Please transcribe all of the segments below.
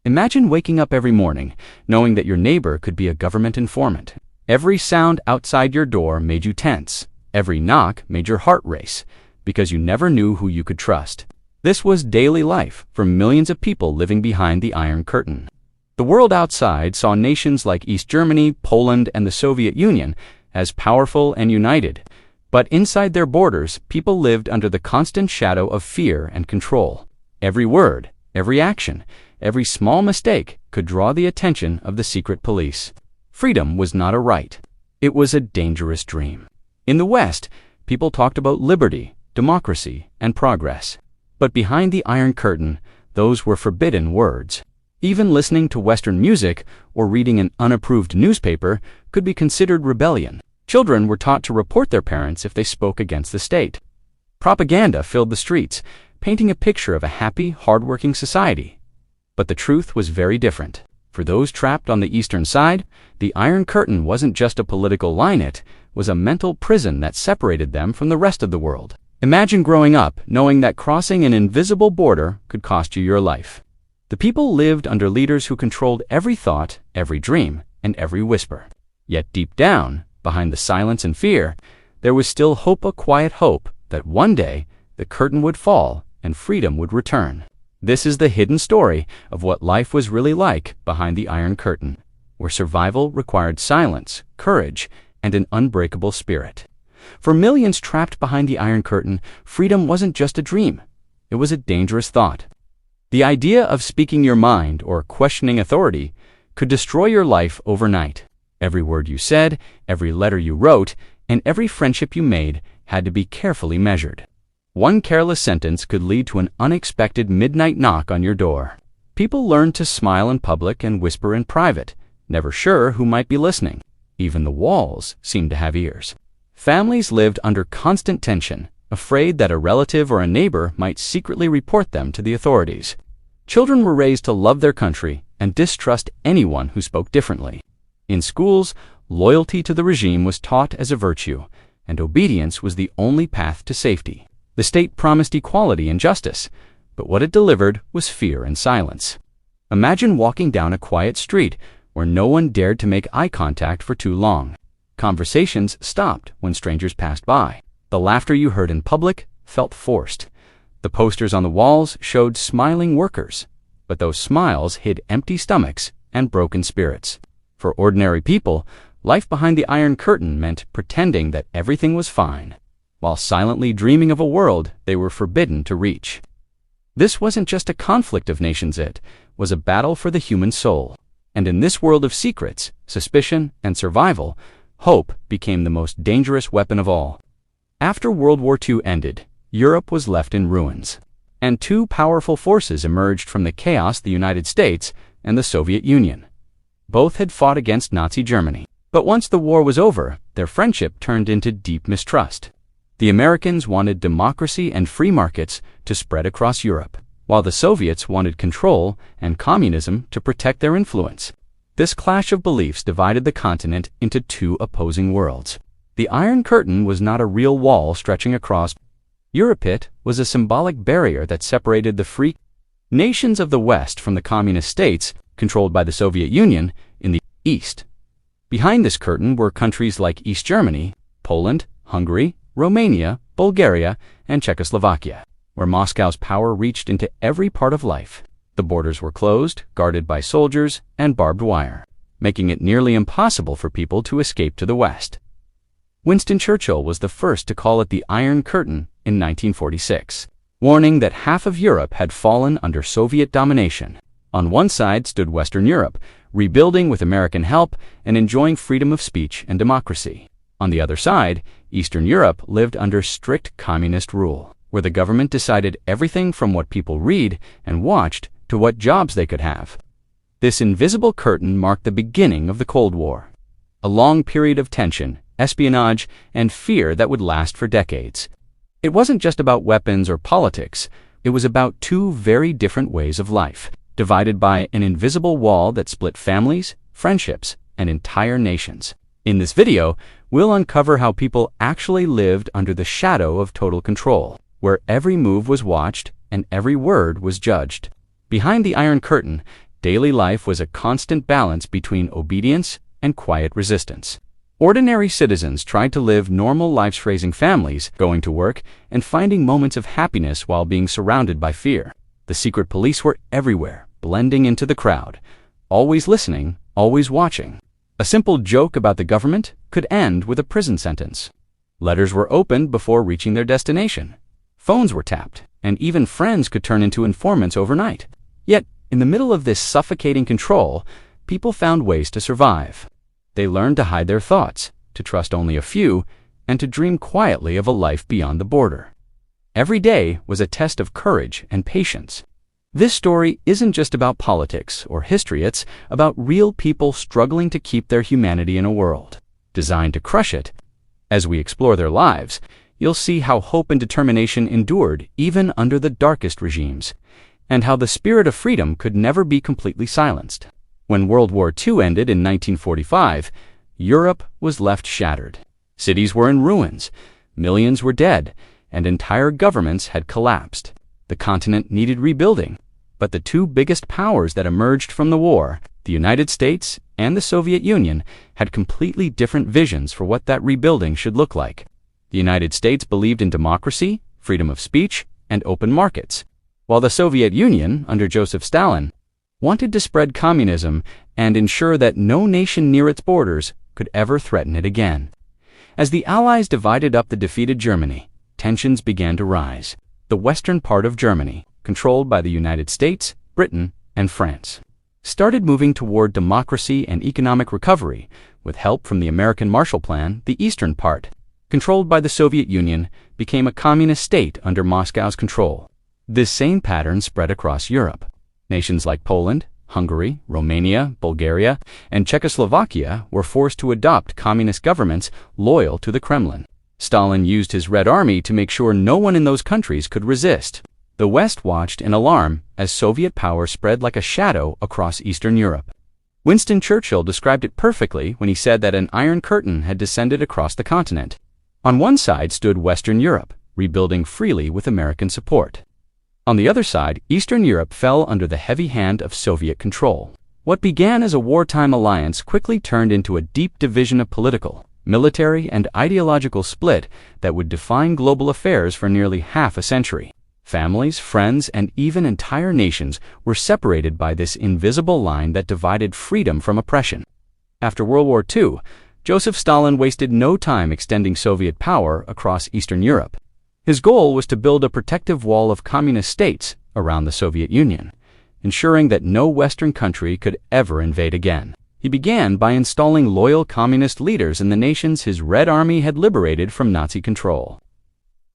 Imagine waking up every morning knowing that your neighbor could be a government informant. Every sound outside your door made you tense. Every knock made your heart race, because you never knew who you could trust. This was daily life for millions of people living behind the Iron Curtain. The world outside saw nations like East Germany, Poland, and the Soviet Union as powerful and united. But inside their borders, people lived under the constant shadow of fear and control. Every word, every action, every small mistake could draw the attention of the secret police. Freedom was not a right. It was a dangerous dream. In the West, people talked about liberty, democracy, and progress. But behind the Iron Curtain, those were forbidden words. Even listening to Western music or reading an unapproved newspaper could be considered rebellion. Children were taught to report their parents if they spoke against the state. Propaganda filled the streets, painting a picture of a happy, hardworking society. But the truth was very different. For those trapped on the eastern side, the Iron Curtain wasn't just a political line, it was a mental prison that separated them from the rest of the world. Imagine growing up knowing that crossing an invisible border could cost you your life. The people lived under leaders who controlled every thought, every dream, and every whisper. Yet deep down, behind the silence and fear, there was still hope, a quiet hope that one day the curtain would fall and freedom would return. This is the hidden story of what life was really like behind the Iron Curtain, where survival required silence, courage, and an unbreakable spirit. For millions trapped behind the Iron Curtain, freedom wasn't just a dream. It was a dangerous thought. The idea of speaking your mind or questioning authority could destroy your life overnight. Every word you said, every letter you wrote, and every friendship you made had to be carefully measured. One careless sentence could lead to an unexpected midnight knock on your door. People learned to smile in public and whisper in private, never sure who might be listening. Even the walls seemed to have ears. Families lived under constant tension, afraid that a relative or a neighbor might secretly report them to the authorities. Children were raised to love their country and distrust anyone who spoke differently. In schools, loyalty to the regime was taught as a virtue, and obedience was the only path to safety. The state promised equality and justice, but what it delivered was fear and silence. Imagine walking down a quiet street where no one dared to make eye contact for too long. Conversations stopped when strangers passed by. The laughter you heard in public felt forced. The posters on the walls showed smiling workers, but those smiles hid empty stomachs and broken spirits. For ordinary people, life behind the Iron Curtain meant pretending that everything was fine, while silently dreaming of a world they were forbidden to reach. This wasn't just a conflict of nations, it was a battle for the human soul. And in this world of secrets, suspicion, and survival, hope became the most dangerous weapon of all. After World War II ended, Europe was left in ruins, and two powerful forces emerged from the chaos: the United States and the Soviet Union. Both had fought against Nazi Germany. But once the war was over, their friendship turned into deep mistrust. The Americans wanted democracy and free markets to spread across Europe, while the Soviets wanted control and communism to protect their influence. This clash of beliefs divided the continent into two opposing worlds. The Iron Curtain was not a real wall stretching across Europe. It was a symbolic barrier that separated the free nations of the West from the communist states controlled by the Soviet Union in the East. Behind this curtain were countries like East Germany, Poland, Hungary, Romania, Bulgaria, and Czechoslovakia, where Moscow's power reached into every part of life. The borders were closed, guarded by soldiers and barbed wire, making it nearly impossible for people to escape to the West. Winston Churchill was the first to call it the Iron Curtain in 1946, warning that half of Europe had fallen under Soviet domination. On one side stood Western Europe, rebuilding with American help and enjoying freedom of speech and democracy. On the other side, Eastern Europe lived under strict communist rule, where the government decided everything from what people read and watched to what jobs they could have. This invisible curtain marked the beginning of the Cold War, a long period of tension, espionage, and fear that would last for decades. It wasn't just about weapons or politics, it was about two very different ways of life, divided by an invisible wall that split families, friendships, and entire nations. In this video, we'll uncover how people actually lived under the shadow of total control, where every move was watched and every word was judged. Behind the Iron Curtain, Daily life was a constant balance between obedience and quiet resistance. Ordinary citizens tried to live normal lives, raising families, going to work, and finding moments of happiness while being surrounded by fear. The secret police were everywhere, blending into the crowd, always listening, always watching. A simple joke about the government could end with a prison sentence. Letters were opened before reaching their destination. Phones were tapped, and even friends could turn into informants overnight. Yet, in the middle of this suffocating control, people found ways to survive. They learned to hide their thoughts, to trust only a few, and to dream quietly of a life beyond the border. Every day was a test of courage and patience. This story isn't just about politics or history, it's about real people struggling to keep their humanity in a world designed to crush it. As we explore their lives, you'll see how hope and determination endured even under the darkest regimes, and how the spirit of freedom could never be completely silenced. When World War II ended in 1945, Europe was left shattered. Cities were in ruins, millions were dead, and entire governments had collapsed. The continent needed rebuilding, but the two biggest powers that emerged from the war, the United States and the Soviet Union, had completely different visions for what that rebuilding should look like. The United States believed in democracy, freedom of speech, and open markets, while the Soviet Union, under Joseph Stalin, wanted to spread communism and ensure that no nation near its borders could ever threaten it again. As the Allies divided up the defeated Germany, tensions began to rise. The western part of Germany, controlled by the United States, Britain, and France, started moving toward democracy and economic recovery. With help from the American Marshall Plan, the eastern part, controlled by the Soviet Union, became a communist state under Moscow's control. This same pattern spread across Europe. Nations like Poland, Hungary, Romania, Bulgaria, and Czechoslovakia were forced to adopt communist governments loyal to the Kremlin. Stalin used his Red Army to make sure no one in those countries could resist. The West watched in alarm as Soviet power spread like a shadow across Eastern Europe. Winston Churchill described it perfectly when he said that an iron curtain had descended across the continent. On one side stood Western Europe, rebuilding freely with American support. On the other side, Eastern Europe fell under the heavy hand of Soviet control. What began as a wartime alliance quickly turned into a deep division of political, military, and ideological split that would define global affairs for nearly half a century. Families, friends, and even entire nations were separated by this invisible line that divided freedom from oppression. After World War II, Joseph Stalin wasted no time extending Soviet power across Eastern Europe. His goal was to build a protective wall of communist states around the Soviet Union, ensuring that no Western country could ever invade again. He began by installing loyal communist leaders in the nations his Red Army had liberated from Nazi control.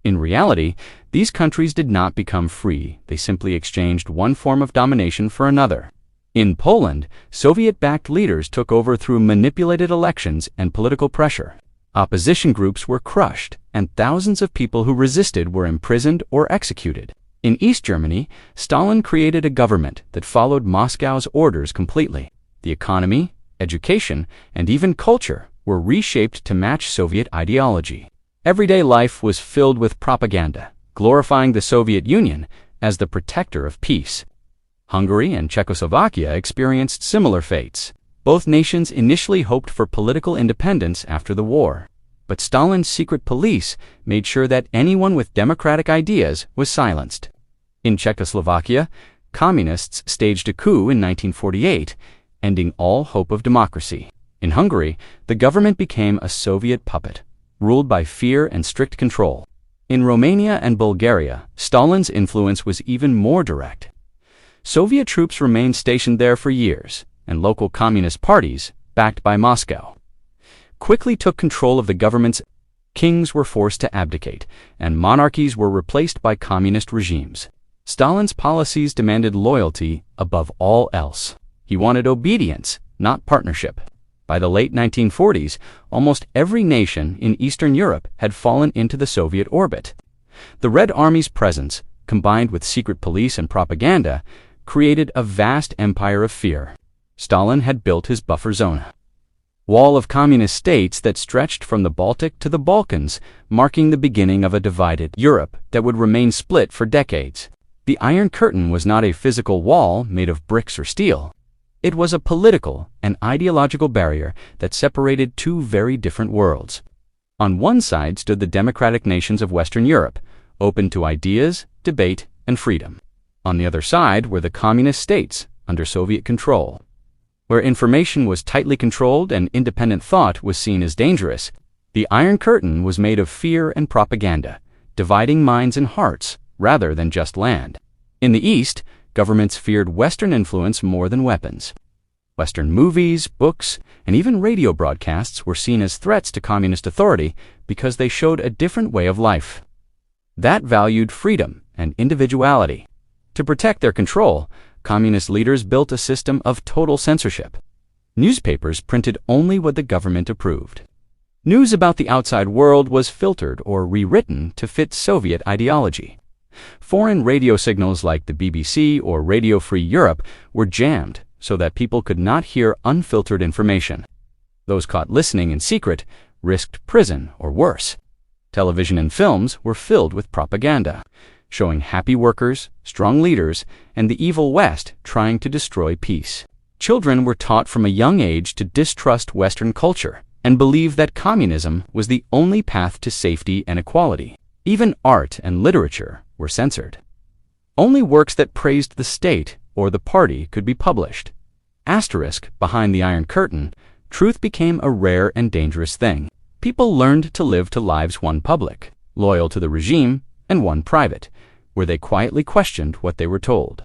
In reality, these countries did not become free, they simply exchanged one form of domination for another. In Poland, Soviet-backed leaders took over through manipulated elections and political pressure. Opposition groups were crushed, and thousands of people who resisted were imprisoned or executed. In East Germany, Stalin created a government that followed Moscow's orders completely. The economy, education, and even culture were reshaped to match Soviet ideology. Everyday life was filled with propaganda, glorifying the Soviet Union as the protector of peace. Hungary and Czechoslovakia experienced similar fates. Both nations initially hoped for political independence after the war, but Stalin's secret police made sure that anyone with democratic ideas was silenced. In Czechoslovakia, communists staged a coup in 1948, ending all hope of democracy. In Hungary, the government became a Soviet puppet, ruled by fear and strict control. In Romania and Bulgaria, Stalin's influence was even more direct. Soviet troops remained stationed there for years, and local communist parties, backed by Moscow, quickly took control of the governments. Kings were forced to abdicate, and monarchies were replaced by communist regimes. Stalin's policies demanded loyalty above all else. He wanted obedience, not partnership. By the late 1940s, almost every nation in Eastern Europe had fallen into the Soviet orbit. The Red Army's presence, combined with secret police and propaganda, created a vast empire of fear. Stalin had built his buffer zone, wall of communist states that stretched from the Baltic to the Balkans, marking the beginning of a divided Europe that would remain split for decades. The Iron Curtain was not a physical wall made of bricks or steel. It was a political and ideological barrier that separated two very different worlds. On one side stood the democratic nations of Western Europe, open to ideas, debate, and freedom. On the other side were the communist states under Soviet control. Where information was tightly controlled and independent thought was seen as dangerous, the Iron Curtain was made of fear and propaganda, dividing minds and hearts rather than just land. In the East, governments feared Western influence more than weapons. Western movies, books, and even radio broadcasts were seen as threats to communist authority because they showed a different way of life that valued freedom and individuality. To protect their control, communist leaders built a system of total censorship. Newspapers printed only what the government approved. News about the outside world was filtered or rewritten to fit Soviet ideology. Foreign radio signals like the BBC or Radio Free Europe were jammed so that people could not hear unfiltered information. Those caught listening in secret risked prison or worse. Television and films were filled with propaganda, showing happy workers, strong leaders, and the evil West trying to destroy peace. Children were taught from a young age to distrust Western culture and believe that communism was the only path to safety and equality. Even art and literature were censored. Only works that praised the state or the party could be published. Asterisk behind the Iron Curtain, truth became a rare and dangerous thing. People learned to live to lives one public, loyal to the regime, and one private, where they quietly questioned what they were told.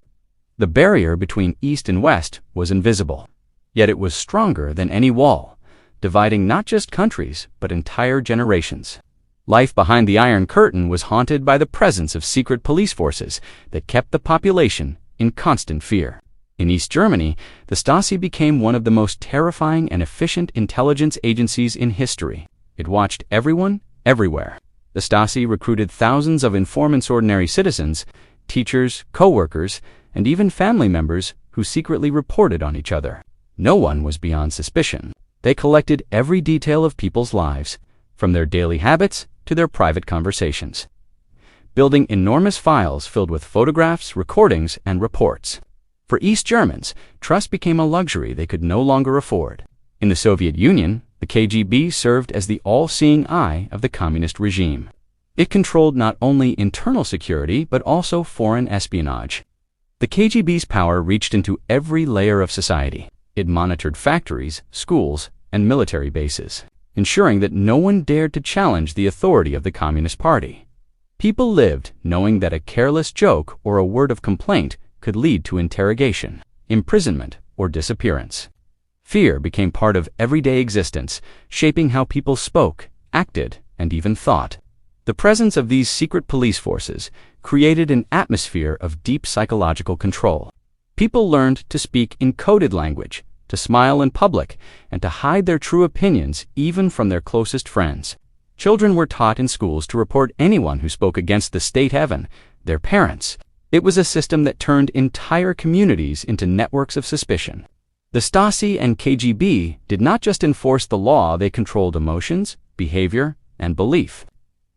The barrier between East and West was invisible, yet it was stronger than any wall, dividing not just countries but entire generations. Life behind the Iron Curtain was haunted by the presence of secret police forces that kept the population in constant fear. In East Germany, the Stasi became one of the most terrifying and efficient intelligence agencies in history. It watched everyone, everywhere. The Stasi recruited thousands of informants, ordinary citizens, teachers, co-workers, and even family members who secretly reported on each other. No one was beyond suspicion. They collected every detail of people's lives, from their daily habits to their private conversations, building enormous files filled with photographs, recordings, and reports. For East Germans, trust became a luxury they could no longer afford. In the Soviet Union, the KGB served as the all-seeing eye of the communist regime. It controlled not only internal security but also foreign espionage. The KGB's power reached into every layer of society. It monitored factories, schools, and military bases, ensuring that no one dared to challenge the authority of the Communist Party. People lived knowing that a careless joke or a word of complaint could lead to interrogation, imprisonment, or disappearance. Fear became part of everyday existence, shaping how people spoke, acted, and even thought. The presence of these secret police forces created an atmosphere of deep psychological control. People learned to speak in coded language, to smile in public, and to hide their true opinions even from their closest friends. Children were taught in schools to report anyone who spoke against the state heaven, their parents. It was a system that turned entire communities into networks of suspicion. The Stasi and KGB did not just enforce the law, they controlled emotions, behavior, and belief.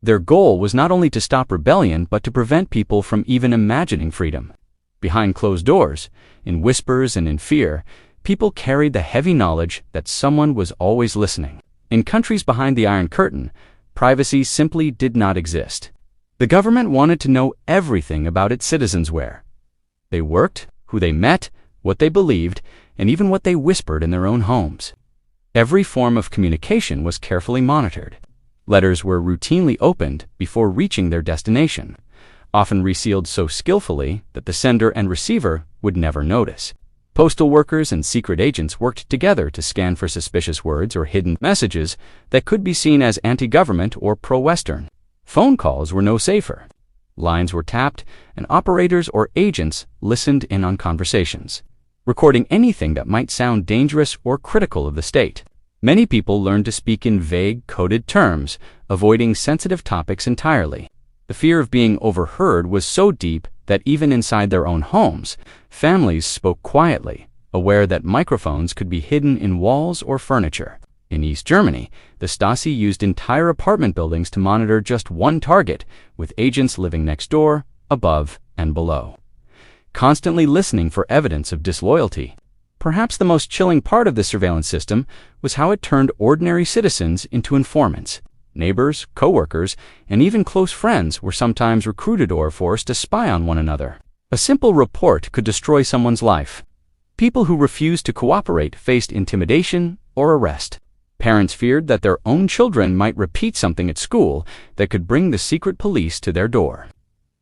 Their goal was not only to stop rebellion but to prevent people from even imagining freedom. Behind closed doors, in whispers and in fear, people carried the heavy knowledge that someone was always listening. In countries behind the Iron Curtain, privacy simply did not exist. The government wanted to know everything about its citizens: where they worked, who they met, what they believed, and even what they whispered in their own homes. Every form of communication was carefully monitored. Letters were routinely opened before reaching their destination, often resealed so skillfully that the sender and receiver would never notice. Postal workers and secret agents worked together to scan for suspicious words or hidden messages that could be seen as anti-government or pro-Western. Phone calls were no safer. Lines were tapped, and operators or agents listened in on conversations, recording anything that might sound dangerous or critical of the state. Many people learned to speak in vague, coded terms, avoiding sensitive topics entirely. The fear of being overheard was so deep that even inside their own homes, families spoke quietly, aware that microphones could be hidden in walls or furniture. In East Germany, the Stasi used entire apartment buildings to monitor just one target, with agents living next door, above, and below, constantly listening for evidence of disloyalty. Perhaps the most chilling part of this surveillance system was how it turned ordinary citizens into informants. Neighbors, co-workers, and even close friends were sometimes recruited or forced to spy on one another. A simple report could destroy someone's life. People who refused to cooperate faced intimidation or arrest. Parents feared that their own children might repeat something at school that could bring the secret police to their door.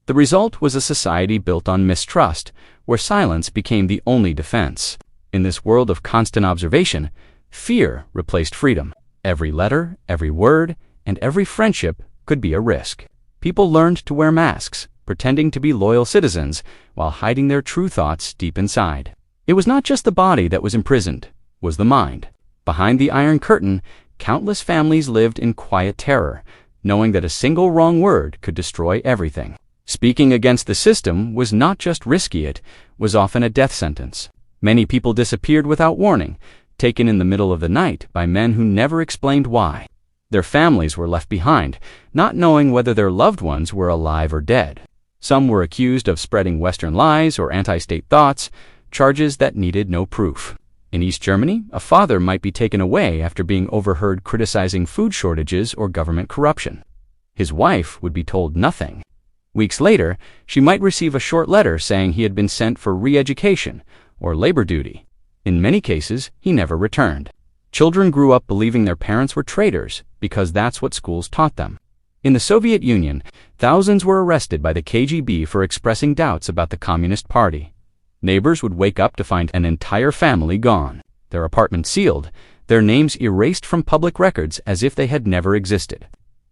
The result was a society built on mistrust, where silence became the only defense. In this world of constant observation, fear replaced freedom. Every letter, every word, and every friendship could be a risk. People learned to wear masks, pretending to be loyal citizens, while hiding their true thoughts deep inside. It was not just the body that was imprisoned, it was the mind. Behind the Iron Curtain, countless families lived in quiet terror, knowing that a single wrong word could destroy everything. Speaking against the system was not just risky, it was often a death sentence. Many people disappeared without warning, taken in the middle of the night by men who never explained why. Their families were left behind, not knowing whether their loved ones were alive or dead. Some were accused of spreading Western lies or anti-state thoughts, charges that needed no proof. In East Germany, a father might be taken away after being overheard criticizing food shortages or government corruption. His wife would be told nothing. Weeks later, she might receive a short letter saying he had been sent for re-education or labor duty. In many cases, he never returned. Children grew up believing their parents were traitors because that's what schools taught them. In the Soviet Union, thousands were arrested by the KGB for expressing doubts about the Communist Party. Neighbors would wake up to find an entire family gone, their apartment sealed, their names erased from public records as if they had never existed.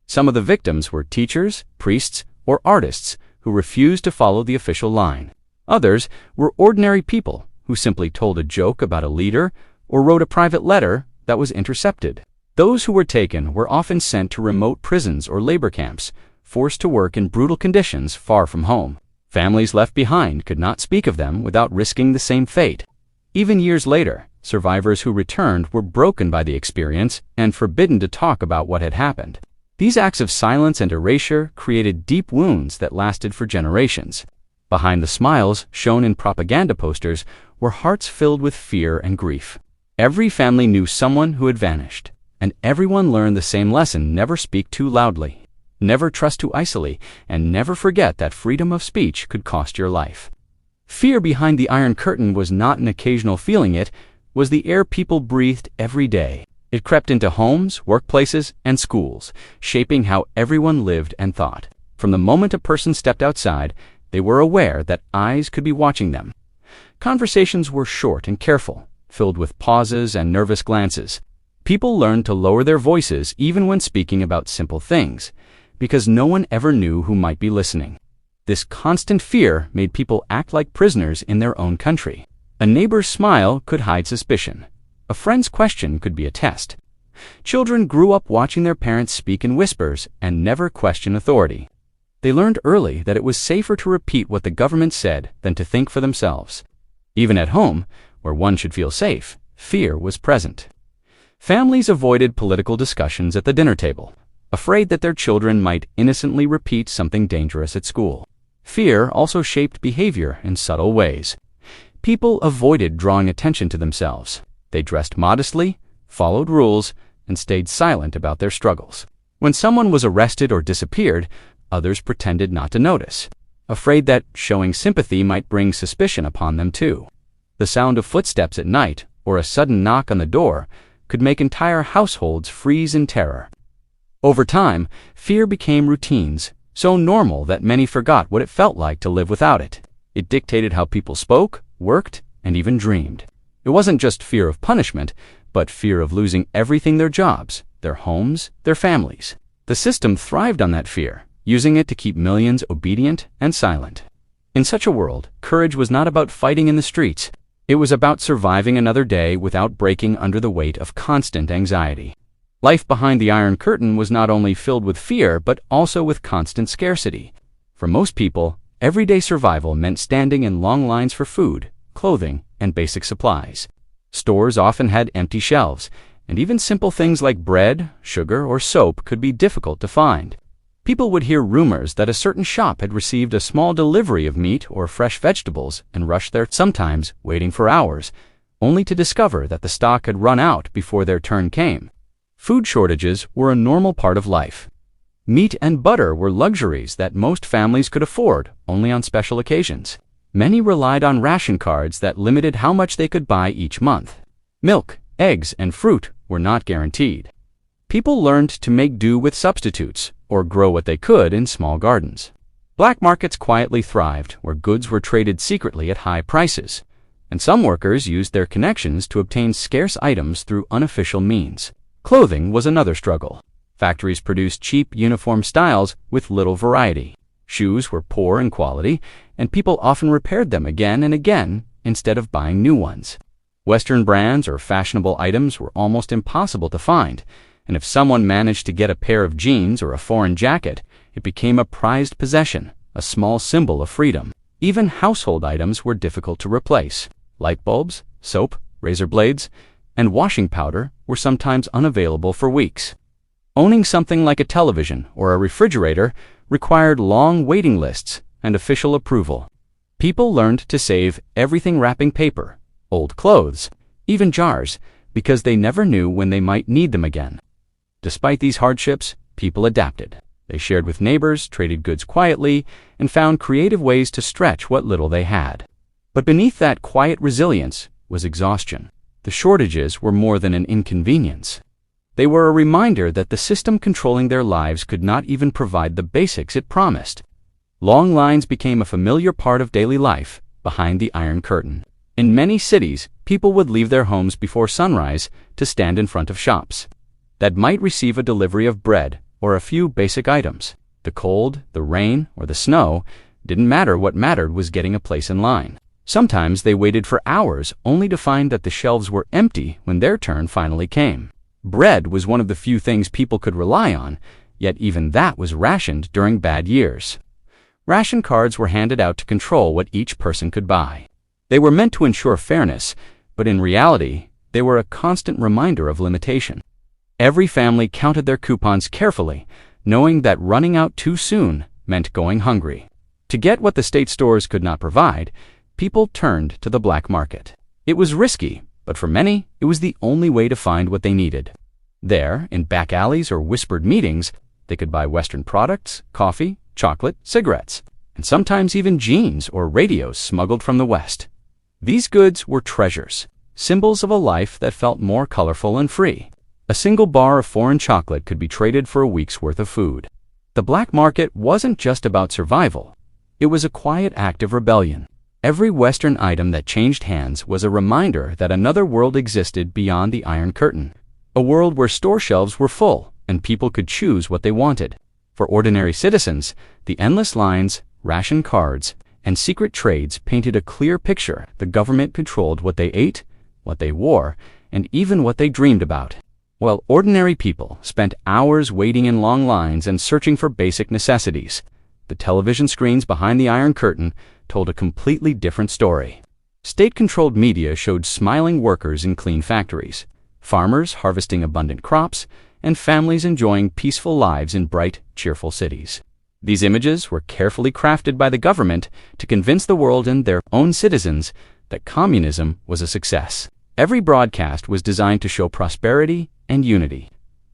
Some of the victims were teachers, priests, or artists who refused to follow the official line. Others were ordinary people who simply told a joke about a leader or wrote a private letter that was intercepted. Those who were taken were often sent to remote prisons or labor camps, forced to work in brutal conditions far from home. Families left behind could not speak of them without risking the same fate. Even years later, survivors who returned were broken by the experience and forbidden to talk about what had happened. These acts of silence and erasure created deep wounds that lasted for generations. Behind the smiles shown in propaganda posters were hearts filled with fear and grief. Every family knew someone who had vanished, and everyone learned the same lesson: never speak too loudly, never trust too easily, and never forget that freedom of speech could cost your life. Fear behind the Iron Curtain was not an occasional feeling, it was the air people breathed every day. It crept into homes, workplaces, and schools, shaping how everyone lived and thought. From the moment a person stepped outside, they were aware that eyes could be watching them. Conversations were short and careful, filled with pauses and nervous glances. People learned to lower their voices even when speaking about simple things, because no one ever knew who might be listening. This constant fear made people act like prisoners in their own country. A neighbor's smile could hide suspicion. A friend's question could be a test. Children grew up watching their parents speak in whispers and never question authority. They learned early that it was safer to repeat what the government said than to think for themselves. Even at home, where one should feel safe, fear was present. Families avoided political discussions at the dinner table, afraid that their children might innocently repeat something dangerous at school. Fear also shaped behavior in subtle ways. People avoided drawing attention to themselves. They dressed modestly, followed rules, and stayed silent about their struggles. When someone was arrested or disappeared, others pretended not to notice, afraid that showing sympathy might bring suspicion upon them too. The sound of footsteps at night or a sudden knock on the door could make entire households freeze in terror. Over time, fear became routines, so normal that many forgot what it felt like to live without it. It dictated how people spoke, worked, and even dreamed. It wasn't just fear of punishment, but fear of losing everything: their jobs, their homes, their families. The system thrived on that fear, using it to keep millions obedient and silent. In such a world, courage was not about fighting in the streets. It was about surviving another day without breaking under the weight of constant anxiety. Life behind the Iron Curtain was not only filled with fear, but also with constant scarcity. For most people, everyday survival meant standing in long lines for food, clothing, and basic supplies. Stores often had empty shelves, and even simple things like bread, sugar, or soap could be difficult to find. People would hear rumors that a certain shop had received a small delivery of meat or fresh vegetables and rush there, sometimes waiting for hours, only to discover that the stock had run out before their turn came. Food shortages were a normal part of life. Meat and butter were luxuries that most families could afford only on special occasions. Many relied on ration cards that limited how much they could buy each month. Milk, eggs, and fruit were not guaranteed. People learned to make do with substitutes or grow what they could in small gardens. Black markets quietly thrived where goods were traded secretly at high prices, and some workers used their connections to obtain scarce items through unofficial means. Clothing was another struggle. Factories produced cheap uniform styles with little variety. Shoes were poor in quality, and people often repaired them again and again instead of buying new ones. Western brands or fashionable items were almost impossible to find, and if someone managed to get a pair of jeans or a foreign jacket, it became a prized possession, a small symbol of freedom. Even household items were difficult to replace. Light bulbs, soap, razor blades, and washing powder were sometimes unavailable for weeks. Owning something like a television or a refrigerator required long waiting lists and official approval. People learned to save everything: wrapping paper, old clothes, even jars, because they never knew when they might need them again. Despite these hardships, people adapted. They shared with neighbors, traded goods quietly, and found creative ways to stretch what little they had. But beneath that quiet resilience was exhaustion. The shortages were more than an inconvenience. They were a reminder that the system controlling their lives could not even provide the basics it promised. Long lines became a familiar part of daily life behind the Iron Curtain. In many cities, people would leave their homes before sunrise to stand in front of shops that might receive a delivery of bread or a few basic items. The cold, the rain, or the snow didn't matter. What mattered was getting a place in line. Sometimes they waited for hours only to find that the shelves were empty when their turn finally came. Bread was one of the few things people could rely on, yet even that was rationed during bad years. Ration cards were handed out to control what each person could buy. They were meant to ensure fairness, but in reality, they were a constant reminder of limitation. Every family counted their coupons carefully, knowing that running out too soon meant going hungry. To get what the state stores could not provide, people turned to the black market. It was risky, but for many, it was the only way to find what they needed. There, in back alleys or whispered meetings, they could buy Western products, coffee, chocolate, cigarettes, and sometimes even jeans or radios smuggled from the West. These goods were treasures, symbols of a life that felt more colorful and free. A single bar of foreign chocolate could be traded for a week's worth of food. The black market wasn't just about survival. It was a quiet act of rebellion. Every Western item that changed hands was a reminder that another world existed beyond the Iron Curtain, a world where store shelves were full and people could choose what they wanted. For ordinary citizens, the endless lines, ration cards, and secret trades painted a clear picture. The government controlled what they ate, what they wore, and even what they dreamed about, while ordinary people spent hours waiting in long lines and searching for basic necessities. The television screens behind the Iron Curtain told a completely different story. State-controlled media showed smiling workers in clean factories, farmers harvesting abundant crops, and families enjoying peaceful lives in bright, cheerful cities. These images were carefully crafted by the government to convince the world and their own citizens that communism was a success. Every broadcast was designed to show prosperity and unity,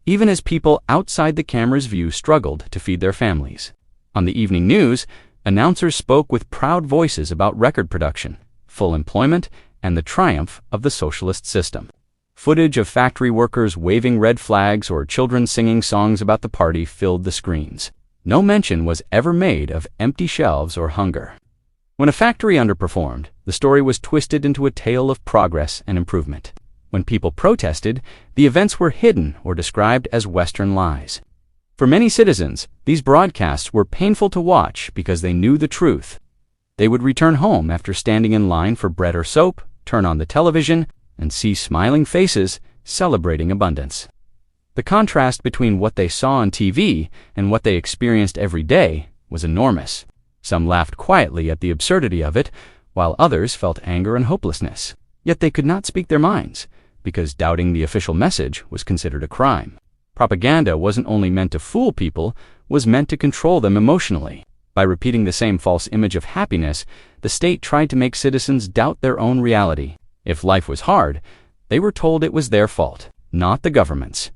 even as people outside the camera's view struggled to feed their families. On the evening news, announcers spoke with proud voices about record production, full employment, and the triumph of the socialist system. Footage of factory workers waving red flags or children singing songs about the party filled the screens. No mention was ever made of empty shelves or hunger. When a factory underperformed, the story was twisted into a tale of progress and improvement. When people protested, the events were hidden or described as Western lies. For many citizens, these broadcasts were painful to watch because they knew the truth. They would return home after standing in line for bread or soap, turn on the television, and see smiling faces celebrating abundance. The contrast between what they saw on TV and what they experienced every day was enormous. Some laughed quietly at the absurdity of it, while others felt anger and hopelessness. Yet they could not speak their minds, because doubting the official message was considered a crime. Propaganda wasn't only meant to fool people, was meant to control them emotionally. By repeating the same false image of happiness, the state tried to make citizens doubt their own reality. If life was hard, they were told it was their fault, not the government's.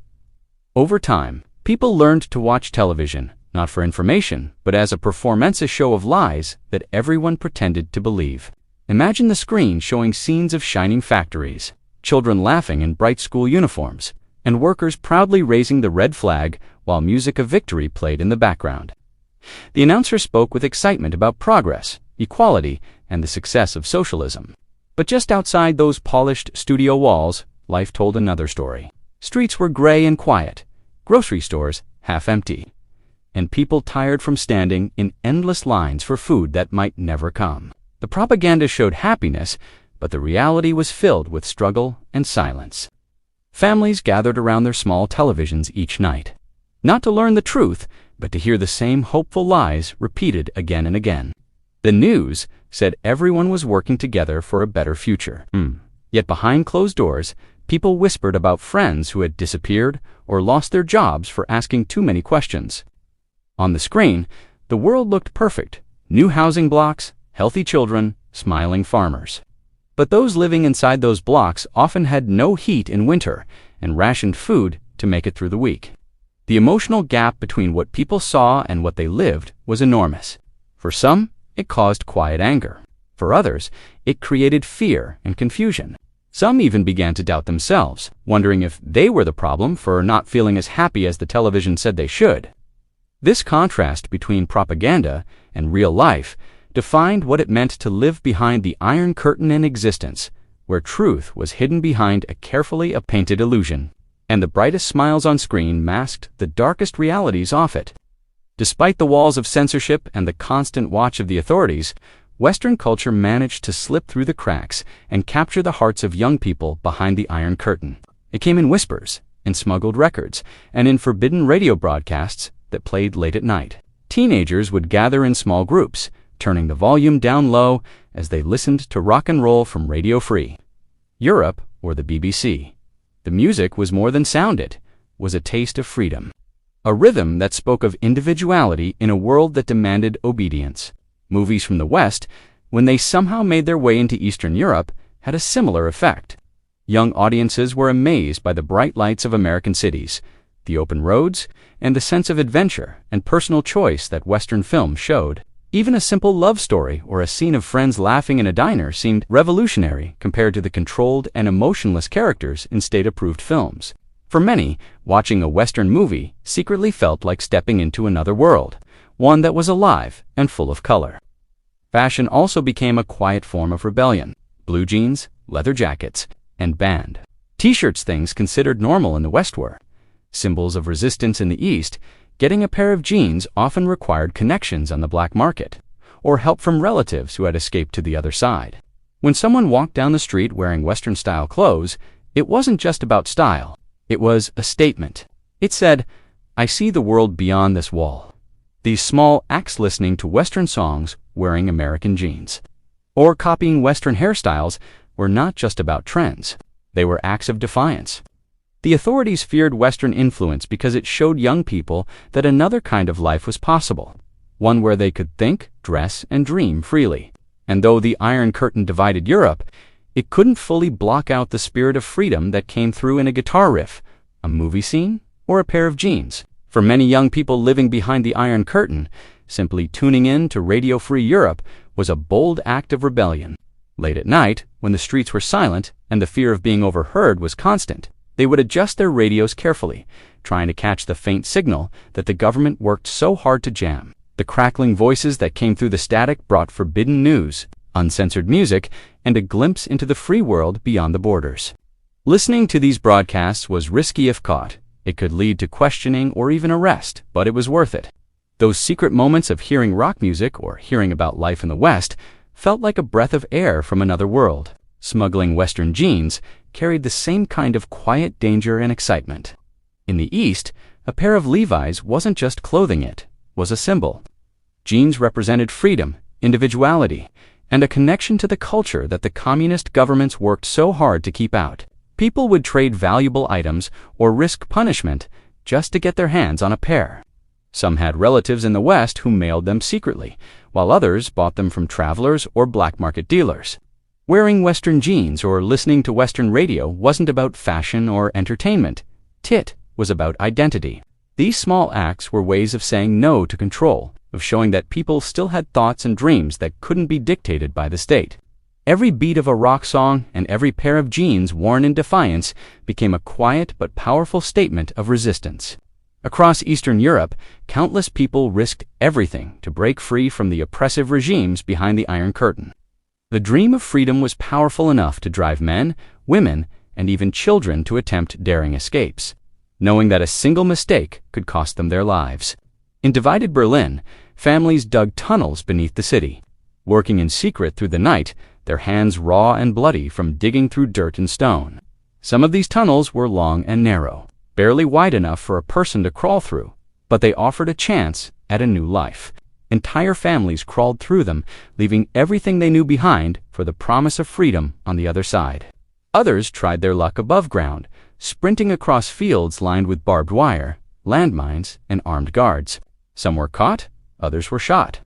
Over time, people learned to watch television, not for information, but as a performance show of lies that everyone pretended to believe. Imagine the screen showing scenes of shining factories, children laughing in bright school uniforms, and workers proudly raising the red flag while music of victory played in the background. The announcer spoke with excitement about progress, equality, and the success of socialism. But just outside those polished studio walls, life told another story. Streets were gray and quiet, grocery stores half empty, and people tired from standing in endless lines for food that might never come. The propaganda showed happiness, but the reality was filled with struggle and silence. Families gathered around their small televisions each night, not to learn the truth, but to hear the same hopeful lies repeated again and again. The news said everyone was working together for a better future. Yet behind closed doors, people whispered about friends who had disappeared or lost their jobs for asking too many questions. On the screen, the world looked perfect. New housing blocks, healthy children, smiling farmers. But those living inside those blocks often had no heat in winter and rationed food to make it through the week. The emotional gap between what people saw and what they lived was enormous. For some, it caused quiet anger. For others, it created fear and confusion. Some even began to doubt themselves, wondering if they were the problem for not feeling as happy as the television said they should. This contrast between propaganda and real life defined what it meant to live behind the Iron Curtain in existence, where truth was hidden behind a carefully painted illusion, and the brightest smiles on screen masked the darkest realities off it. Despite the walls of censorship and the constant watch of the authorities, Western culture managed to slip through the cracks and capture the hearts of young people behind the Iron Curtain. It came in whispers, in smuggled records, and in forbidden radio broadcasts that played late at night. Teenagers would gather in small groups, turning the volume down low as they listened to rock and roll from Radio Free, Europe, or the BBC. The music was more than sound, it was a taste of freedom. A rhythm that spoke of individuality in a world that demanded obedience. Movies from the West, when they somehow made their way into Eastern Europe, had a similar effect. Young audiences were amazed by the bright lights of American cities, the open roads, and the sense of adventure and personal choice that Western film showed. Even a simple love story or a scene of friends laughing in a diner seemed revolutionary compared to the controlled and emotionless characters in state-approved films. For many, watching a Western movie secretly felt like stepping into another world, one that was alive and full of color. Fashion also became a quiet form of rebellion. Blue jeans, leather jackets, and band T-shirts, things considered normal in the West, were symbols of resistance in the East. Getting a pair of jeans often required connections on the black market, or help from relatives who had escaped to the other side. When someone walked down the street wearing Western-style clothes, it wasn't just about style. It was a statement. It said, "I see the world beyond this wall." These small acts, listening to Western songs, wearing American jeans, or copying Western hairstyles, were not just about trends. They were acts of defiance. The authorities feared Western influence because it showed young people that another kind of life was possible, one where they could think, dress, and dream freely. And though the Iron Curtain divided Europe, it couldn't fully block out the spirit of freedom that came through in a guitar riff, a movie scene, or a pair of jeans. For many young people living behind the Iron Curtain, simply tuning in to Radio Free Europe was a bold act of rebellion. Late at night, when the streets were silent and the fear of being overheard was constant, they would adjust their radios carefully, trying to catch the faint signal that the government worked so hard to jam. The crackling voices that came through the static brought forbidden news, uncensored music, and a glimpse into the free world beyond the borders. Listening to these broadcasts was risky if caught. It could lead to questioning or even arrest, but it was worth it. Those secret moments of hearing rock music or hearing about life in the West felt like a breath of air from another world. Smuggling Western jeans carried the same kind of quiet danger and excitement. In the East, a pair of Levi's wasn't just clothing, it was a symbol. Jeans represented freedom, individuality, and a connection to the culture that the communist governments worked so hard to keep out. People would trade valuable items or risk punishment just to get their hands on a pair. Some had relatives in the West who mailed them secretly, while others bought them from travelers or black market dealers. Wearing Western jeans or listening to Western radio wasn't about fashion or entertainment. It was about identity. These small acts were ways of saying no to control, of showing that people still had thoughts and dreams that couldn't be dictated by the state. Every beat of a rock song and every pair of jeans worn in defiance became a quiet but powerful statement of resistance. Across Eastern Europe, countless people risked everything to break free from the oppressive regimes behind the Iron Curtain. The dream of freedom was powerful enough to drive men, women, and even children to attempt daring escapes, knowing that a single mistake could cost them their lives. In divided Berlin, families dug tunnels beneath the city, working in secret through the night, their hands raw and bloody from digging through dirt and stone. Some of these tunnels were long and narrow, barely wide enough for a person to crawl through, but they offered a chance at a new life. Entire families crawled through them, leaving everything they knew behind for the promise of freedom on the other side. Others tried their luck above ground, sprinting across fields lined with barbed wire, landmines, and armed guards. Some were caught, others were shot.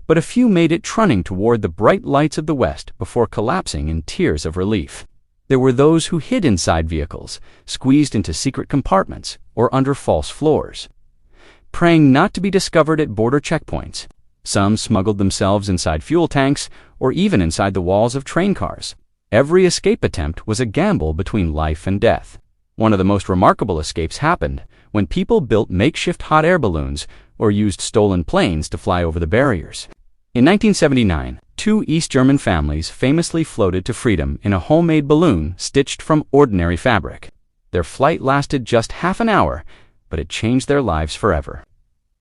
But a few made it trunning toward the bright lights of the West before collapsing in tears of relief. There were those who hid inside vehicles, squeezed into secret compartments, or under false floors, praying not to be discovered at border checkpoints. Some smuggled themselves inside fuel tanks, or even inside the walls of train cars. Every escape attempt was a gamble between life and death. One of the most remarkable escapes happened when people built makeshift hot air balloons or used stolen planes to fly over the barriers. In 1979, two East German families famously floated to freedom in a homemade balloon stitched from ordinary fabric. Their flight lasted just half an hour, but it changed their lives forever.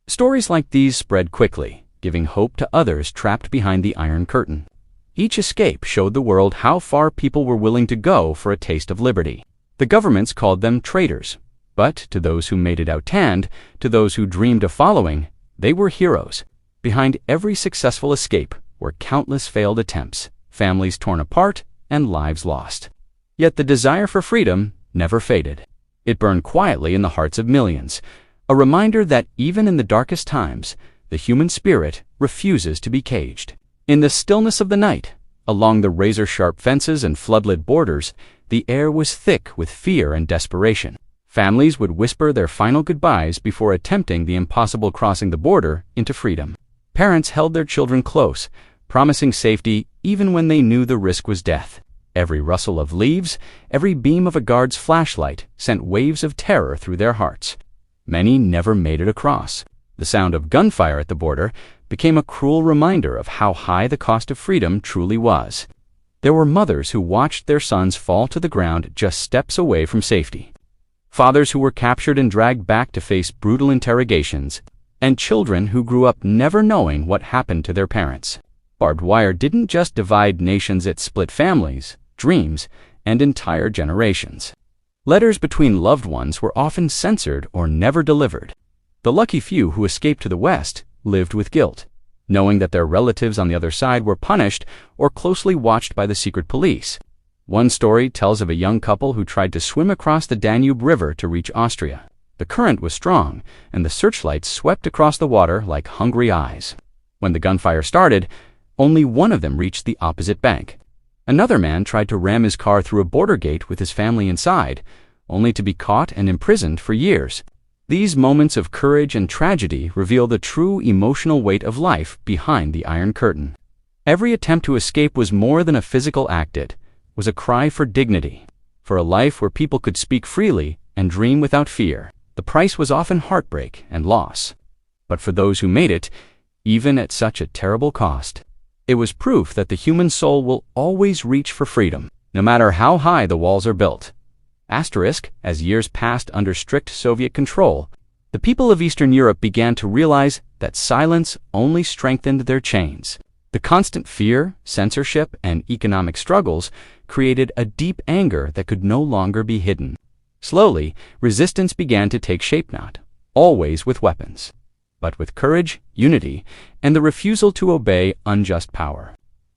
Stories like these spread quickly, giving hope to others trapped behind the Iron Curtain. Each escape showed the world how far people were willing to go for a taste of liberty. The governments called them traitors, but to those who made it out tanned, to those who dreamed of following, they were heroes. Behind every successful escape were countless failed attempts, families torn apart, and lives lost. Yet the desire for freedom never faded. It burned quietly in the hearts of millions, a reminder that even in the darkest times, the human spirit refuses to be caged. In the stillness of the night, along the razor-sharp fences and floodlit borders, the air was thick with fear and desperation. Families would whisper their final goodbyes before attempting the impossible crossing the border into freedom. Parents held their children close, promising safety even when they knew the risk was death. Every rustle of leaves, every beam of a guard's flashlight sent waves of terror through their hearts. Many never made it across. The sound of gunfire at the border became a cruel reminder of how high the cost of freedom truly was. There were mothers who watched their sons fall to the ground just steps away from safety, fathers who were captured and dragged back to face brutal interrogations, and children who grew up never knowing what happened to their parents. Barbed wire didn't just divide nations, it split families, dreams, and entire generations. Letters between loved ones were often censored or never delivered. The lucky few who escaped to the West lived with guilt, knowing that their relatives on the other side were punished or closely watched by the secret police. One story tells of a young couple who tried to swim across the Danube River to reach Austria. The current was strong, and the searchlights swept across the water like hungry eyes. When the gunfire started, only one of them reached the opposite bank. Another man tried to ram his car through a border gate with his family inside, only to be caught and imprisoned for years. These moments of courage and tragedy reveal the true emotional weight of life behind the Iron Curtain. Every attempt to escape was more than a physical act. It was a cry for dignity, for a life where people could speak freely and dream without fear. The price was often heartbreak and loss. But for those who made it, even at such a terrible cost, it was proof that the human soul will always reach for freedom, no matter how high the walls are built. As years passed under strict Soviet control, the people of Eastern Europe began to realize that silence only strengthened their chains. The constant fear, censorship, and economic struggles created a deep anger that could no longer be hidden. Slowly, resistance began to take shape, not always with weapons, but with courage, unity, and the refusal to obey unjust power.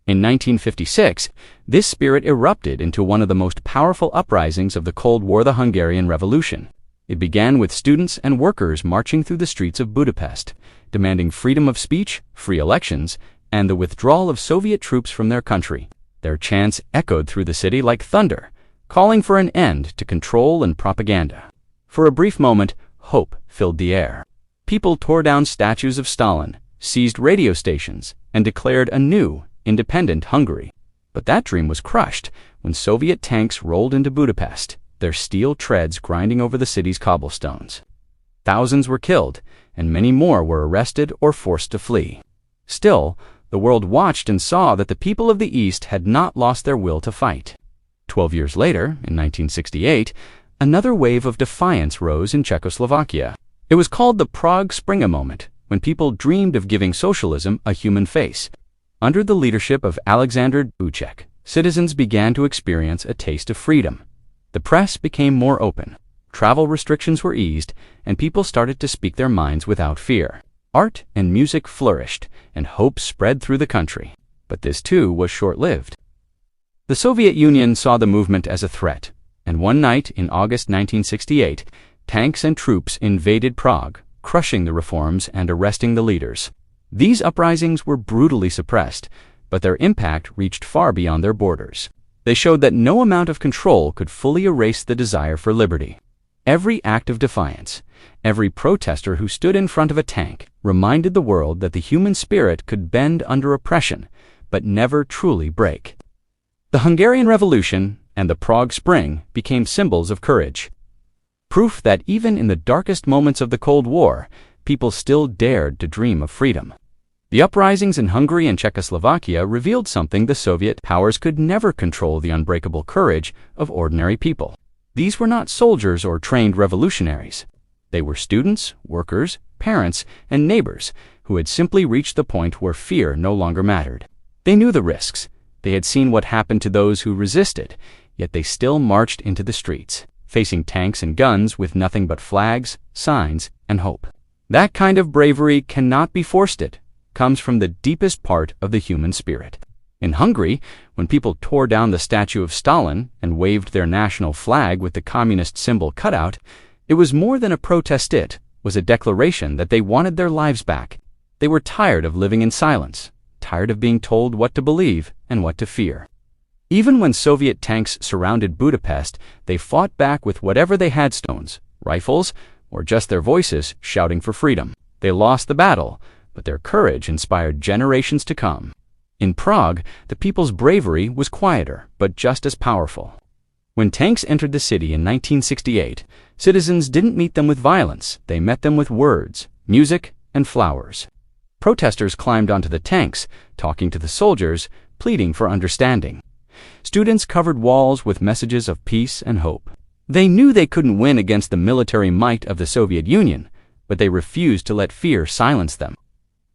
In 1956, this spirit erupted into one of the most powerful uprisings of the Cold War, the Hungarian Revolution. It began with students and workers marching through the streets of Budapest, demanding freedom of speech, free elections, and the withdrawal of Soviet troops from their country. Their chants echoed through the city like thunder, calling for an end to control and propaganda. For a brief moment, hope filled the air. People tore down statues of Stalin, seized radio stations, and declared a new, independent Hungary. But that dream was crushed when Soviet tanks rolled into Budapest, their steel treads grinding over the city's cobblestones. Thousands were killed, and many more were arrested or forced to flee. Still, the world watched and saw that the people of the East had not lost their will to fight. 12 years later, in 1968, another wave of defiance rose in Czechoslovakia. It was called the Prague Spring moment, when people dreamed of giving socialism a human face. Under the leadership of Alexander Dubček, citizens began to experience a taste of freedom. The press became more open, travel restrictions were eased, and people started to speak their minds without fear. Art and music flourished, and hope spread through the country. But this too was short-lived. The Soviet Union saw the movement as a threat, and one night in August 1968, tanks and troops invaded Prague, crushing the reforms and arresting the leaders. These uprisings were brutally suppressed, but their impact reached far beyond their borders. They showed that no amount of control could fully erase the desire for liberty. Every act of defiance, every protester who stood in front of a tank, reminded the world that the human spirit could bend under oppression, but never truly break. The Hungarian Revolution and the Prague Spring became symbols of courage. Proof that even in the darkest moments of the Cold War, people still dared to dream of freedom. The uprisings in Hungary and Czechoslovakia revealed something the Soviet powers could never control: the unbreakable courage of ordinary people. These were not soldiers or trained revolutionaries. They were students, workers, parents, and neighbors who had simply reached the point where fear no longer mattered. They knew the risks. They had seen what happened to those who resisted, yet they still marched into the streets, facing tanks and guns with nothing but flags, signs, and hope. That kind of bravery cannot be forced. It comes from the deepest part of the human spirit. In Hungary, when people tore down the statue of Stalin and waved their national flag with the communist symbol cut out, it was more than a protest. It was a declaration that they wanted their lives back. They were tired of living in silence, tired of being told what to believe and what to fear. Even when Soviet tanks surrounded Budapest, they fought back with whatever they had: stones, rifles, or just their voices shouting for freedom. They lost the battle, but their courage inspired generations to come. In Prague, the people's bravery was quieter, but just as powerful. When tanks entered the city in 1968, citizens didn't meet them with violence. They met them with words, music, and flowers. Protesters climbed onto the tanks, talking to the soldiers, pleading for understanding. Students covered walls with messages of peace and hope. They knew they couldn't win against the military might of the Soviet Union, but they refused to let fear silence them.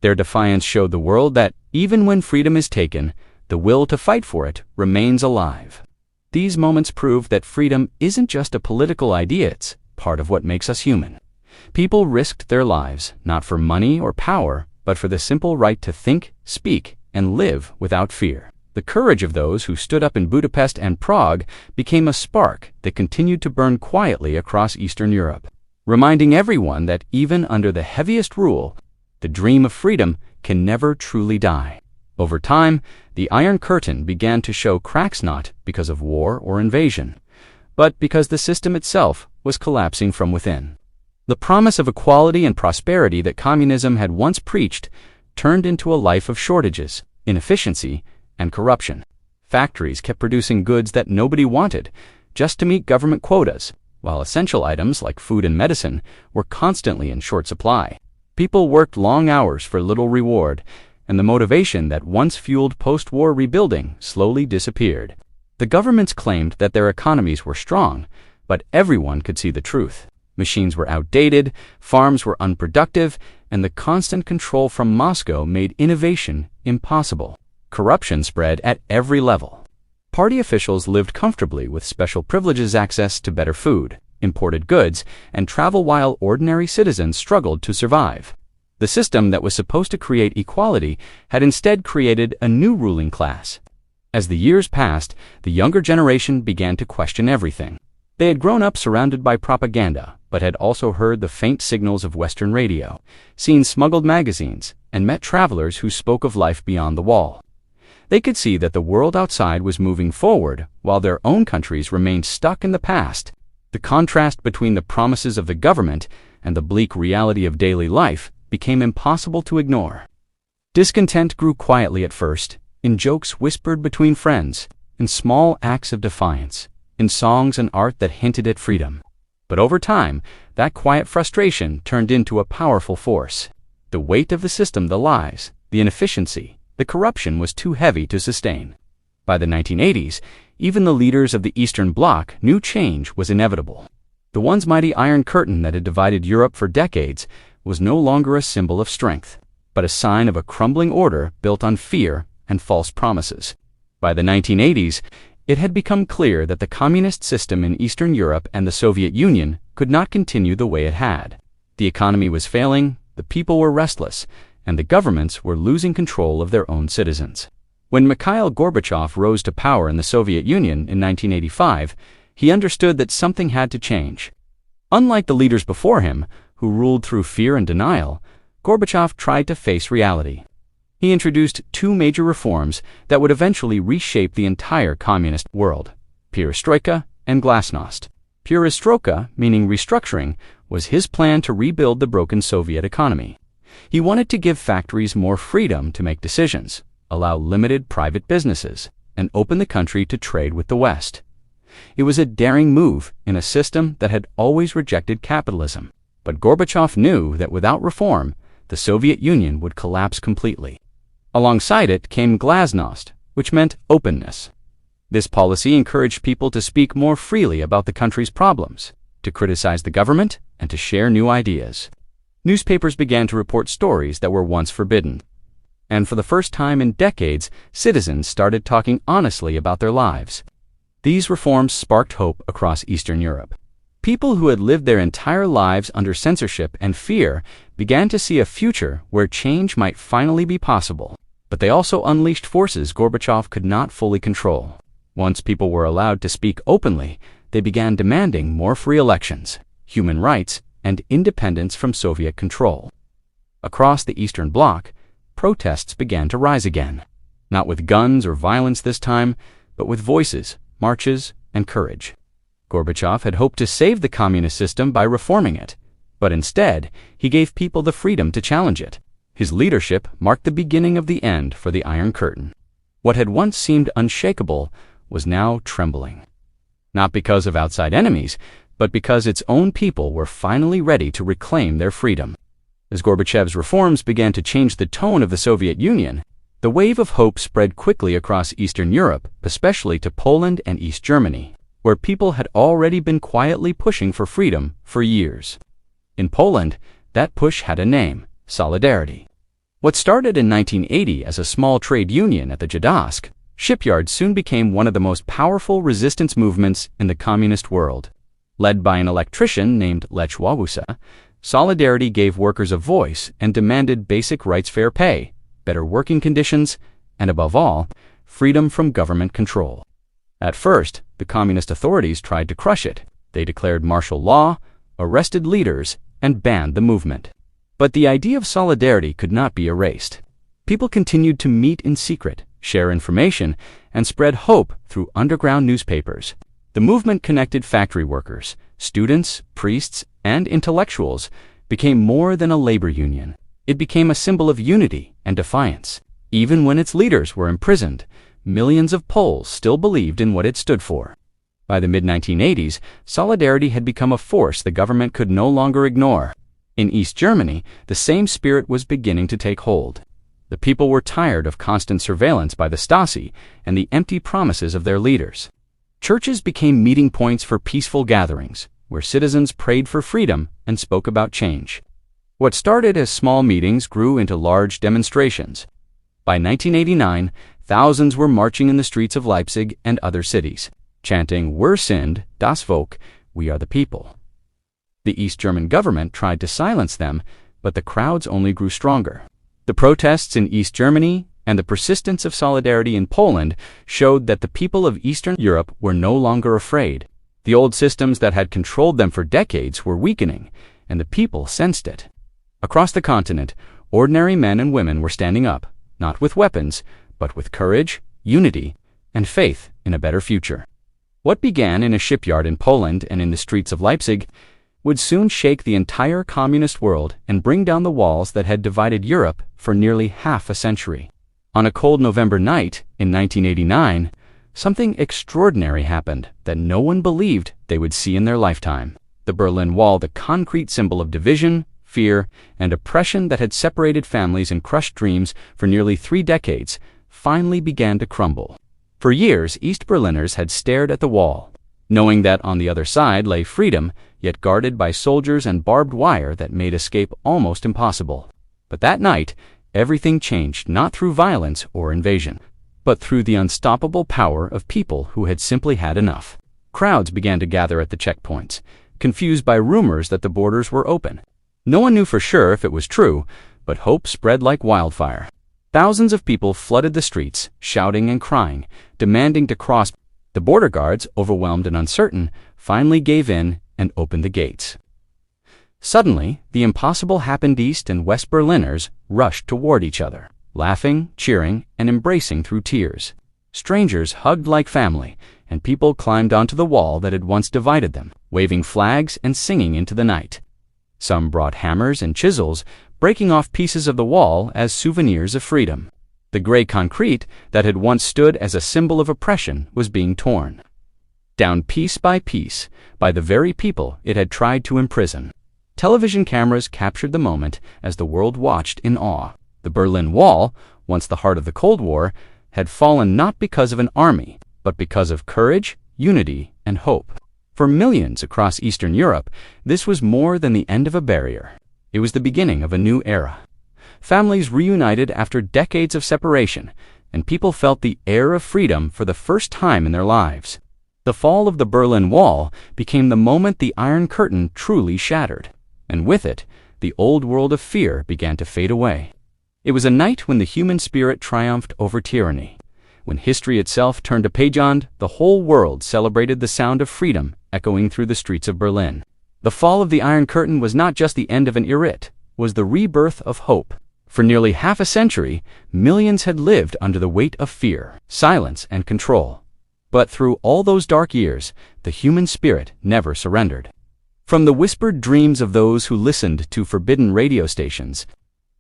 Their defiance showed the world that, even when freedom is taken, the will to fight for it remains alive. These moments prove that freedom isn't just a political idea, it's part of what makes us human. People risked their lives, not for money or power, but for the simple right to think, speak, and live without fear. The courage of those who stood up in Budapest and Prague became a spark that continued to burn quietly across Eastern Europe, reminding everyone that even under the heaviest rule, the dream of freedom can never truly die. Over time, the Iron Curtain began to show cracks, not because of war or invasion, but because the system itself was collapsing from within. The promise of equality and prosperity that communism had once preached turned into a life of shortages, inefficiency, and corruption. Factories kept producing goods that nobody wanted, just to meet government quotas, while essential items like food and medicine were constantly in short supply. People worked long hours for little reward, and the motivation that once fueled post-war rebuilding slowly disappeared. The governments claimed that their economies were strong, but everyone could see the truth. Machines were outdated, farms were unproductive, and the constant control from Moscow made innovation impossible. Corruption spread at every level. Party officials lived comfortably with special privileges, access to better food, imported goods, and travel, while ordinary citizens struggled to survive. The system that was supposed to create equality had instead created a new ruling class. As the years passed, the younger generation began to question everything. They had grown up surrounded by propaganda, but had also heard the faint signals of Western radio, seen smuggled magazines, and met travelers who spoke of life beyond the wall. They could see that the world outside was moving forward while their own countries remained stuck in the past. The contrast between the promises of the government and the bleak reality of daily life became impossible to ignore. Discontent grew quietly at first, in jokes whispered between friends, in small acts of defiance, in songs and art that hinted at freedom. But over time, that quiet frustration turned into a powerful force. The weight of the system, the lies, the inefficiency, the corruption was too heavy to sustain. By the 1980s, even the leaders of the Eastern Bloc knew change was inevitable. The once mighty Iron Curtain that had divided Europe for decades was no longer a symbol of strength, but a sign of a crumbling order built on fear and false promises. By the 1980s, it had become clear that the communist system in Eastern Europe and the Soviet Union could not continue the way it had. The economy was failing, the people were restless, and the governments were losing control of their own citizens. When Mikhail Gorbachev rose to power in the Soviet Union in 1985, he understood that something had to change. Unlike the leaders before him, who ruled through fear and denial, Gorbachev tried to face reality. He introduced two major reforms that would eventually reshape the entire communist world: perestroika and glasnost. Perestroika, meaning restructuring, was his plan to rebuild the broken Soviet economy. He wanted to give factories more freedom to make decisions, allow limited private businesses, and open the country to trade with the West. It was a daring move in a system that had always rejected capitalism. But Gorbachev knew that without reform, the Soviet Union would collapse completely. Alongside it came glasnost, which meant openness. This policy encouraged people to speak more freely about the country's problems, to criticize the government, and to share new ideas. Newspapers began to report stories that were once forbidden. And for the first time in decades, citizens started talking honestly about their lives. These reforms sparked hope across Eastern Europe. People who had lived their entire lives under censorship and fear began to see a future where change might finally be possible. But they also unleashed forces Gorbachev could not fully control. Once people were allowed to speak openly, they began demanding more free elections, human rights, and independence from Soviet control. Across the Eastern Bloc, protests began to rise again, not with guns or violence this time, but with voices, marches, and courage. Gorbachev had hoped to save the communist system by reforming it, but instead, he gave people the freedom to challenge it. His leadership marked the beginning of the end for the Iron Curtain. What had once seemed unshakable was now trembling. Not because of outside enemies, but because its own people were finally ready to reclaim their freedom. As Gorbachev's reforms began to change the tone of the Soviet Union, the wave of hope spread quickly across Eastern Europe, especially to Poland and East Germany, where people had already been quietly pushing for freedom for years. In Poland, that push had a name: Solidarity. What started in 1980 as a small trade union at the Gdańsk shipyard soon became one of the most powerful resistance movements in the communist world. Led by an electrician named Lech Wałęsa, Solidarity gave workers a voice and demanded basic rights, fair pay, better working conditions, and above all, freedom from government control. At first, the communist authorities tried to crush it. They declared martial law, arrested leaders, and banned the movement. But the idea of solidarity could not be erased. People continued to meet in secret, share information, and spread hope through underground newspapers. The movement connected factory workers, students, priests, and intellectuals, became more than a labor union. It became a symbol of unity and defiance. Even when its leaders were imprisoned, millions of Poles still believed in what it stood for. By the mid-1980s, Solidarity had become a force the government could no longer ignore. In East Germany, the same spirit was beginning to take hold. The people were tired of constant surveillance by the Stasi and the empty promises of their leaders. Churches became meeting points for peaceful gatherings, where citizens prayed for freedom and spoke about change. What started as small meetings grew into large demonstrations. By 1989, thousands were marching in the streets of Leipzig and other cities, chanting "Wir sind das Volk," we are the people. The East German government tried to silence them, but the crowds only grew stronger. The protests in East Germany and the persistence of solidarity in Poland showed that the people of Eastern Europe were no longer afraid. The old systems that had controlled them for decades were weakening, and the people sensed it. Across the continent, ordinary men and women were standing up, not with weapons, but with courage, unity, and faith in a better future. What began in a shipyard in Poland and in the streets of Leipzig would soon shake the entire communist world and bring down the walls that had divided Europe for nearly half a century. On a cold November night in 1989, something extraordinary happened that no one believed they would see in their lifetime. The Berlin Wall, the concrete symbol of division, fear, and oppression that had separated families and crushed dreams for nearly 3 decades, finally began to crumble. For years, East Berliners had stared at the wall, knowing that on the other side lay freedom, yet guarded by soldiers and barbed wire that made escape almost impossible. But that night, everything changed, not through violence or invasion, but through the unstoppable power of people who had simply had enough. Crowds began to gather at the checkpoints, confused by rumors that the borders were open. No one knew for sure if it was true, but hope spread like wildfire. Thousands of people flooded the streets, shouting and crying, demanding to cross. The border guards, overwhelmed and uncertain, finally gave in and opened the gates. Suddenly, the impossible happened. East and West Berliners rushed toward each other, laughing, cheering, and embracing through tears. Strangers hugged like family, and people climbed onto the wall that had once divided them, waving flags and singing into the night. Some brought hammers and chisels, breaking off pieces of the wall as souvenirs of freedom. The gray concrete that had once stood as a symbol of oppression was being torn down piece by piece by the very people it had tried to imprison. Television cameras captured the moment as the world watched in awe. The Berlin Wall, once the heart of the Cold War, had fallen not because of an army, but because of courage, unity, and hope. For millions across Eastern Europe, this was more than the end of a barrier. It was the beginning of a new era. Families reunited after decades of separation, and people felt the air of freedom for the first time in their lives. The fall of the Berlin Wall became the moment the Iron Curtain truly shattered, and with it, the old world of fear began to fade away. It was a night when the human spirit triumphed over tyranny. When history itself turned a page on, the whole world celebrated the sound of freedom echoing through the streets of Berlin. The fall of the Iron Curtain was not just the end of an era, it was the rebirth of hope. For nearly half a century, millions had lived under the weight of fear, silence, and control. But through all those dark years, the human spirit never surrendered. From the whispered dreams of those who listened to forbidden radio stations,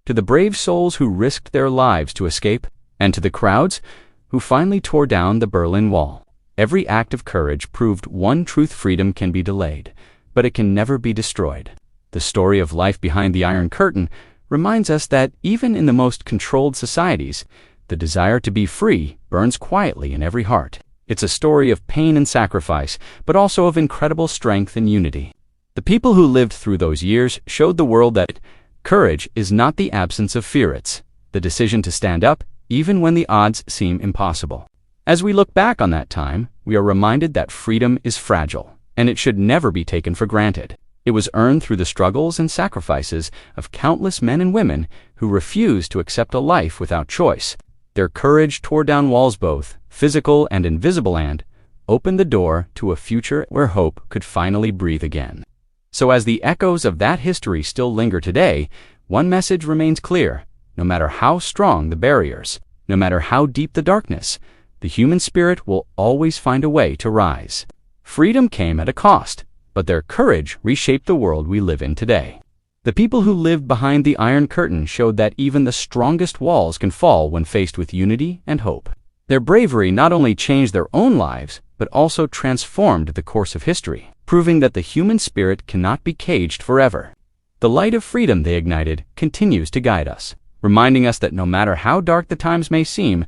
to the brave souls who risked their lives to escape, and to the crowds who finally tore down the Berlin Wall, every act of courage proved one truth: freedom can be delayed, but it can never be destroyed. The story of life behind the Iron Curtain reminds us that even in the most controlled societies, the desire to be free burns quietly in every heart. It's a story of pain and sacrifice, but also of incredible strength and unity. The people who lived through those years showed the world that courage is not the absence of fear, it's the decision to stand up even when the odds seem impossible. As we look back on that time, we are reminded that freedom is fragile, and it should never be taken for granted. It was earned through the struggles and sacrifices of countless men and women who refused to accept a life without choice. Their courage tore down walls, both physical and invisible, and opened the door to a future where hope could finally breathe again. So as the echoes of that history still linger today, one message remains clear: no matter how strong the barriers, no matter how deep the darkness, the human spirit will always find a way to rise. Freedom came at a cost, but their courage reshaped the world we live in today. The people who lived behind the Iron Curtain showed that even the strongest walls can fall when faced with unity and hope. Their bravery not only changed their own lives, but also transformed the course of history, proving that the human spirit cannot be caged forever. The light of freedom they ignited continues to guide us, reminding us that no matter how dark the times may seem,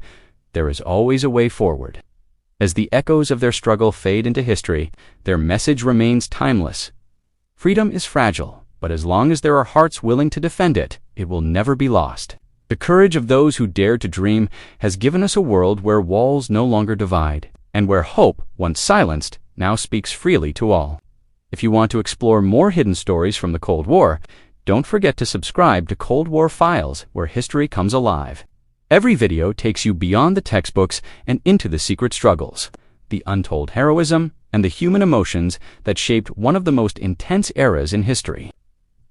there is always a way forward. As the echoes of their struggle fade into history, their message remains timeless. Freedom is fragile, but as long as there are hearts willing to defend it, it will never be lost. The courage of those who dared to dream has given us a world where walls no longer divide, and where hope, once silenced, now speaks freely to all. If you want to explore more hidden stories from the Cold War, don't forget to subscribe to Cold War Files, where history comes alive. Every video takes you beyond the textbooks and into the secret struggles, the untold heroism, and the human emotions that shaped one of the most intense eras in history.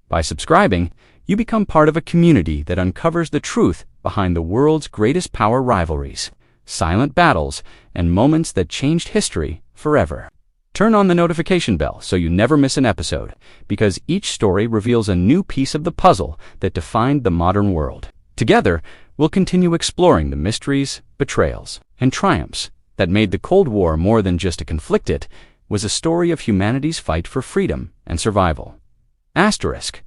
By subscribing, You become part of a community that uncovers the truth behind the world's greatest power rivalries, silent battles, and moments that changed history forever. Turn on the notification bell so you never miss an episode, because each story reveals a new piece of the puzzle that defined the modern world. Together, we'll continue exploring the mysteries, betrayals, and triumphs that made the Cold War more than just a conflict. It was a story of humanity's fight for freedom and survival. Asterisk.